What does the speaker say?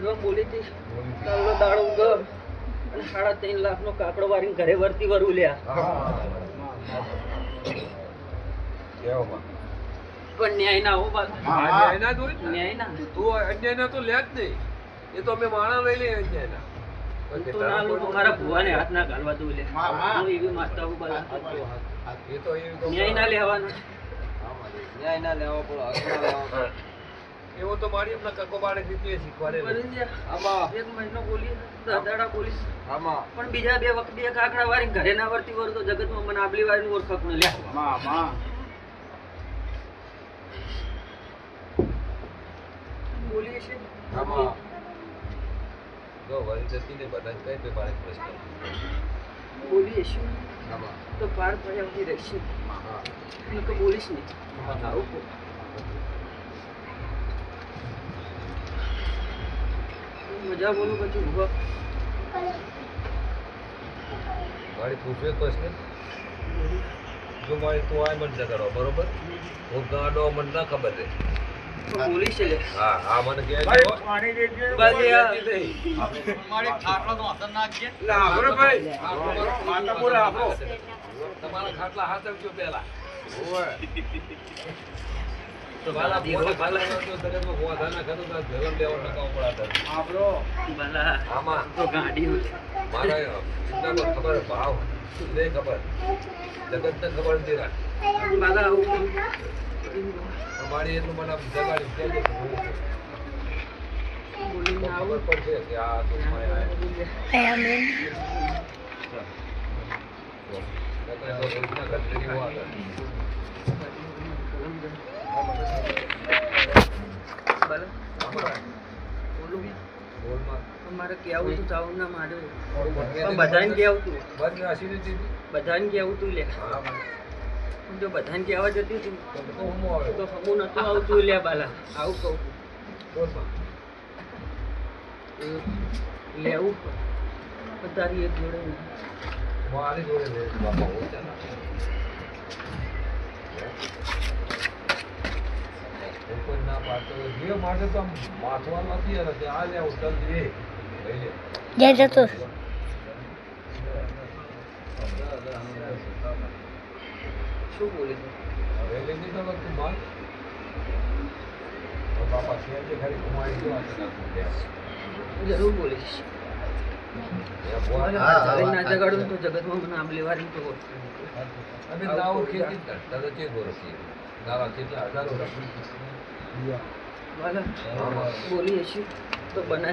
મજવા બોલી હતી કાલનો દાડો ઉગમ અને 3.5 લાખનો કાકડો વારીને ઘરે વર્તી વરું લ્યા પણ ન્યાય ના હો બાદ ન્યાય ના જોઈ ન્યાય ના તું અન્યાય ના તો લે જ નહીં એ તો અમે માણા લઈ લઈએ અન્યાય ના તો ના લોકો મારા ભુવાને હાથ ના ઘાલવા દઉં લે હું એવી માગતા હું બાલા એ તો ન્યાય ના લેવાનો ન્યાય ના લેવો પડે હક ના લેવો એવો તો મારી એમના કકો બાળે દીકરીએ શીખવાડે આમાં 1 મહિનો બોલી 10 દાડા બોલી આમાં પણ બીજા 2 વખત 2 કાકડા વારી ઘરે ના વર્તી વરું તો જગતમાં મને આબલી વારીનું ઓળખાક ન લે બોલીએ છે આમાં જો વળી જતી ને બધા કઈ પે બાળક પ્રશ્ન બોલીએ છે આમાં તો પાર પડ્યાથી રહેશે હા હું તો બોલીશ નહીં આવું કહું. મજા બોલું પછી ઉભા મારી પૂછ્યો એક પ્રશ્ન જો મારી તું આય મને જગાડો બરોબર હું ગાડો મને ના ખબર છે તો બોલીશ લે હા હા મને કહે બાજી આ તમારા ખાટલા હાથ આવજો પેલા તો બાલા દીવો બાલા બાલા આમાં તો ગાડી હોય મારા એટલામાં ખબર ભાવ નહીં ખબર જગતને ખબર નથી રાખ બાલા આવું અમારી એટલું મને જગાડી કહેજો બોલીને આવું ખબર પડશે કે આ તું અમારે કેવું તું ચાવું ના માર્યું પણ બધાને કેવું તું બધાને કેવું તું લે જો બધાને કહેવા જતી હતી તો હમું નતું આવતું લે બાલા આવું કહું લેવું તારી એક જોડે નહીં મારી જોડે બાપા કોઈ ના પાડતો જે માટે તો માથવા નથી અને તે આ લે ઉતર દે લઈ લે જય જતો શું બોલે હવે લઈ લીધો તું માલ બાપા છે જે ખરી કુમારી જો જરૂર બોલીશ ના જગાડું તો જગતમાં મને આંબલી વારી તો અમે નાવ ખેતી દાદા ચે ગોરસી દાદા કેટલા હજારો બોલીએ છીએ તો બનાય